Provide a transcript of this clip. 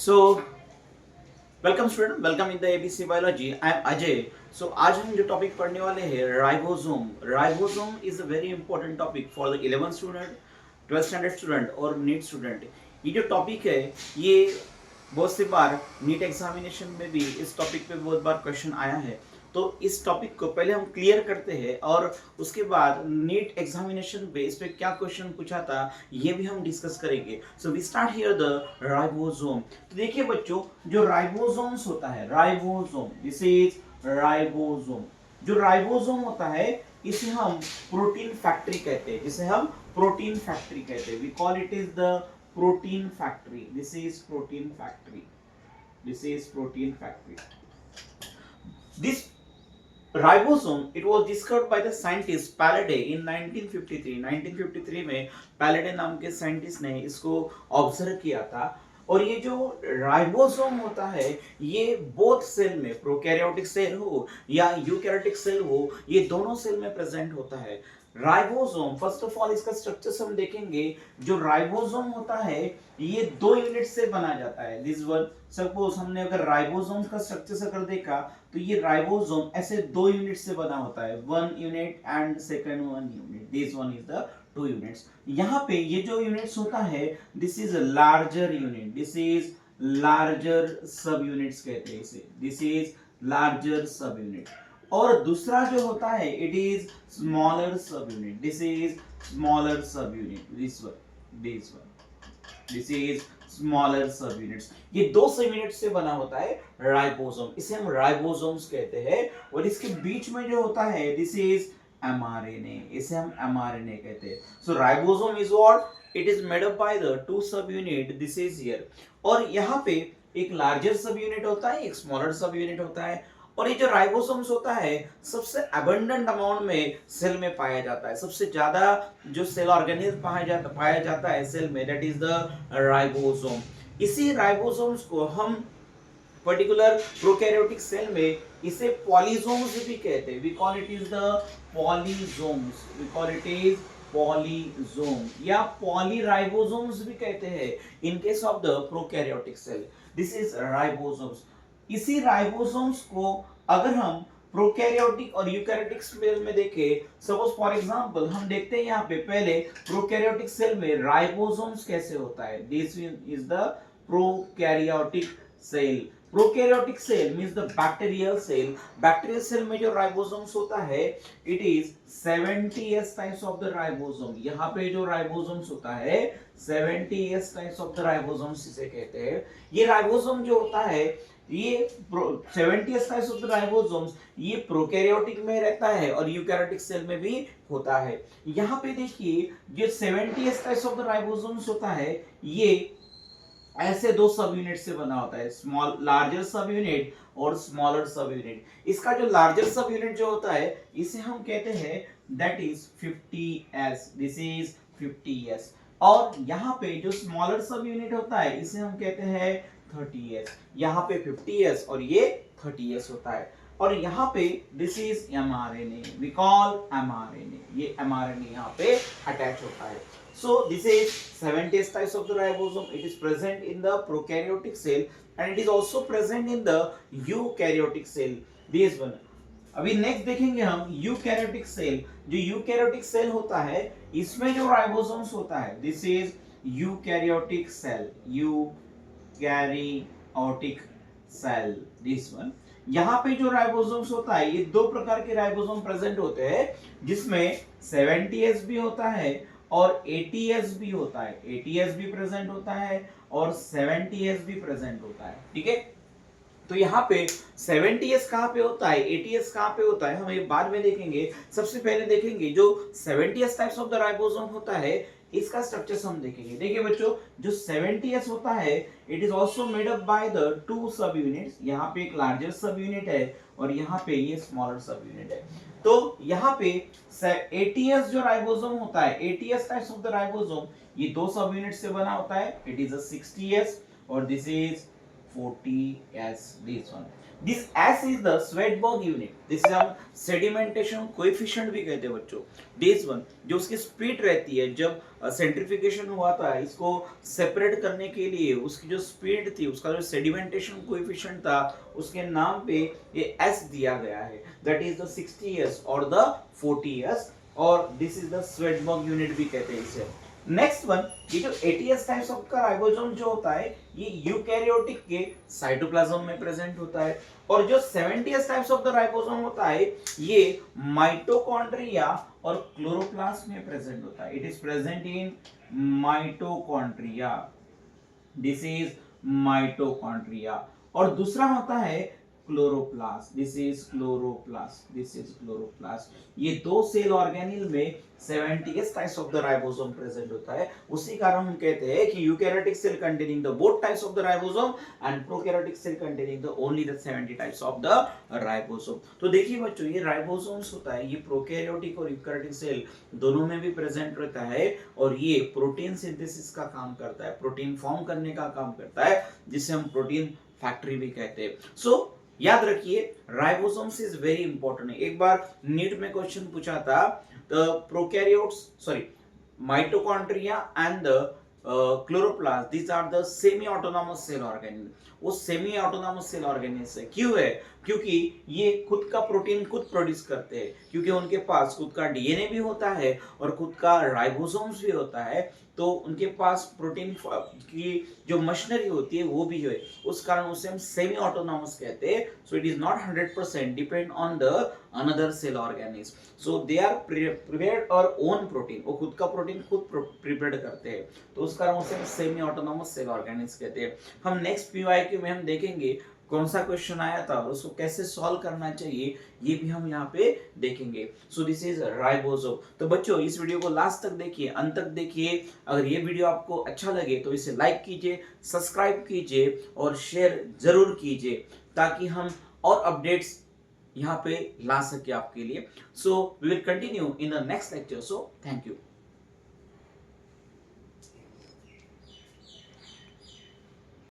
So, welcome student, welcome in the ABC biology. I am Ajay. So आज हम जो topic पढ़ने वाले हैं ribosome. Ribosome is a very important topic for the 11th student, 12th standard student और NEET student. ये जो topic है ये बहुत सी बार नीट एग्जामिनेशन में भी इस टॉपिक पे बहुत बार क्वेश्चन आया है। तो इस टॉपिक को पहले हम क्लियर करते हैं और उसके बाद नीट एग्जामिनेशन पे इस पे क्या क्वेश्चन पूछा था ये भी हम डिस्कस करेंगे। So we start here the ribosome. तो देखिए बच्चों, जो राइबोसोम्स होता है, राइबोसोम, दिस इज राइबोसोम। जो राइबोसोम होता है इसे हम प्रोटीन फैक्ट्री कहते हैं, जिसे हम प्रोटीन फैक्ट्री कहते हैं। We call it is the protein factory. This is protein factory. This is protein factory. This ribosome it was discovered by the scientist Palade in 1953। 1953 में पैलेडे नाम के साइंटिस्ट ने इसको ऑब्जर्व किया था। और ये जो राइबोसोम होता है ये बोथ सेल में, प्रोकैरियोटिक सेल हो या यूकैरियोटिक सेल हो, ये दोनों सेल में प्रेजेंट होता है। राइबोसोम, फर्स्ट ऑफ ऑल इसका स्ट्रक्चर हम देखेंगे। जो राइबोसोम होता है ये दो यूनिट से बना जाता है। दिस वन, सपोज हमने अगर राइबोसोम का स्ट्रक्चर अगर देखा तो ये राइबोसोम ऐसे दो यूनिट से बना होता है, one unit and second one unit. This one is the two units. यहाँ पे ये जो यूनिट्स होता है this is larger unit, this is larger सब यूनिट्स कहते हैं इसे, दिस इज लार्जर सब यूनिट। और दूसरा जो होता है इट इज स्मॉलर सब यूनिट, दिस इज स्मॉलर सब unit. This one, this is smaller सब यूनिट्स। ये दो सब यूनिट से बना होता है राइबोसोम, इसे हम राइबोसोम्स कहते हैं। और इसके बीच में जो होता है दिस इज mRNA, इसे हम mRNA कहते हैं। So ribosome is what, it is made up by the two subunit, this is here. और यहाँ पे एक लार्जर सब यूनिट होता है, एक स्मॉलर सब यूनिट होता है। और ये जो राइबोसोम्स होता है सबसे अबंडेंट अमाउंट में सेल में पाया जाता है। सबसे ज्यादा जो सेल ऑर्गेनिज्म पाया जाता है सेल में, दैट इज द राइबोसोम। इसी राइबोसोम्स को हम पर्टिकुलर प्रोकैरियोटिक सेल में इसे पॉलीसोम्स भी कहते हैं। We call it is the polysomes, we call it is polysome या पॉलीराइबोसोम्स भी कहते हैं in case of the prokaryotic cell. This is ribosomes. इसी राइबोसोम्स को अगर हम प्रोकैरियोटिक और यूकैरियोटिक सेल में देखें, सपोज फॉर एग्जांपल हम देखते हैं यहाँ पे पहले प्रोकैरियोटिक सेल में राइबोसोम्स कैसे होता है। This is the prokaryotic cell. Prokaryotic cell means the bacterial cell. Bacterial cell में जो राइबोसोम्स होता है it is 70s types of the ribosome. यहाँ पे जो राइबोसोम्स होता है 70s types of the ribosomes इसे कहते हैं। ये राइबोसोम जो होता है ये 70s types of the ribosomes ये प्रोकैरियोटिक में रहता है और यूकैरियोटिक सेल में भी होता है। यहाँ पे देखिए जो 70s types of the ribosomes होता है ये ऐसे दो सब यूनिट से बना होता है, स्मॉल लार्जर सब यूनिट और स्मॉलर सब यूनिट। इसका जो लार्जर सब यूनिट जो होता है इसे हम कहते हैं that is 50s, this is 50s। और यहाँ पे जो स्मॉलर सब यूनिट होता है इसे हम कहते हैं 30s। यहाँ पे 50s और ये 30s होता है। और यहाँ पे this is mRNA, we call mRNA, ये mRNA यहाँ पे अटैच होता है। So this is 70s types of the ribosome. It is present in the prokaryotic cell and it is also present in the eukaryotic cell. This one. अभी next देखेंगे हम eukaryotic cell. जो eukaryotic cell होता है इसमें जो ribosomes होता है this is eukaryotic cell, eukaryotic cell, this one. यहाँ पे जो राइबोसोम्स होता है ये दो प्रकार के राइबोसोम प्रेजेंट होते हैं जिसमें 70s भी होता है और 80s भी होता है। 80s भी प्रेजेंट होता है और 70s भी प्रेजेंट होता है, ठीक है। तो यहाँ पे 70s कहाँ पे होता है, 80s कहाँ पे होता है, हम ये बाद में देखेंगे। सबसे पहले देखेंगे जो 70s types of the ribosome होता है इसका स्ट्रक्चर हम देखेंगे। देखिए बच्चों, जो 70s होता है it is also made up by the two सब यूनिट्स। यहाँ पे एक लार्जर सब यूनिट है और यहाँ पे ये स्मॉलर सब यूनिट है। तो यहाँ पे 80s जो राइबोसोम होता है, 80s types of the ribosome ये दो सब यूनिट से बना होता है। इट इज अ 60s और this is 40s. This one. This S is the Swedberg unit. This is हम sedimentation coefficient भी कहते हैं बच्चों. This one जो उसकी स्पीड रहती है जब सेंट्रिफिकेशन हुआ था इसको सेपरेट करने के लिए उसकी जो स्पीड थी उसका जो सेडिमेंटेशन कोएफिशिएंट था उसके नाम पे ये S दिया गया है. That is the 60 years और the 40 years और this is the Swedberg unit भी कहते हैं इसे. नेक्स्ट वन, ये जो 80s टाइप्स ऑफ का राइबोसोम जो होता है ये यूकैरियोटिक के साइटोप्लाज्म में प्रेजेंट होता है और जो 70s types of the ribosome होता है ये माइटोकॉन्ड्रिया और क्लोरोप्लास्ट में प्रेजेंट होता है. It is present in mitochondria. This is mitochondria. और दूसरा होता है chloroplast. This is chloroplast. This is chloroplast. ये दो सेल ऑर्गेनेल में 70s types of the ribosome present होता है. उसी कारण हम कहते हैं कि eukaryotic cell containing the both types of the ribosome and prokaryotic cell containing the only the 70 types of the ribosome. तो देखिए बच्चों ये राइबोसोम्स होता है ये प्रोकैरियोटिक और यूकैरियोटिक सेल दोनों में भी प्रेजेंट रहता है और ये प्रोटीन सिंथेसिस का काम करता है, प्रोटीन फॉर्म करने का काम करता है जिसे हम प्रोटीन फैक्ट्री भी कहते हैं. सो याद रखिए राइबोसोम्स इज वेरी इंपॉर्टेंट. एक बार नीट में क्वेश्चन पूछा था the prokaryotes sorry mitochondria and the chloroplast these are the semi autonomous cell organelle. वो सेमी ऑटोनॉमस सेल ऑर्गेनेल्स है. क्यों है? क्योंकि ये खुद का प्रोटीन खुद प्रोड्यूस करते हैं क्योंकि उनके पास खुद का डीएनए भी होता है और खुद का राइबोसोम्स भी होता है. तो उनके पास प्रोटीन की जो मशीनरी होती है वो भी है. उस कारण उसे हम सेमी ऑटोनॉमस कहते हैं. So it is not 100% depend on the another cell organism. So they are prepared our own protein. वो खुद का प्रोटीन खुद प्रिपेयर्ड करते हैं. तो उस कारण उसे हम सेमी ऑटोनॉमस सेल ऑर्गेनिज्म कहते हैं. हम नेक्स्ट पीवाईक्यू में हम देखेंगे कौन सा क्वेश्चन आया था और उसको कैसे सॉल्व करना चाहिए ये भी हम यहाँ पे देखेंगे. So this is ribosome. तो बच्चों इस वीडियो को लास्ट तक देखिए, अंत तक देखिए. अगर ये वीडियो आपको अच्छा लगे तो इसे लाइक कीजिए, सब्सक्राइब कीजिए और शेयर जरूर कीजिए ताकि हम और अपडेट्स यहाँ पे ला सके आपके लिए. So we will continue in the next lecture. So thank you.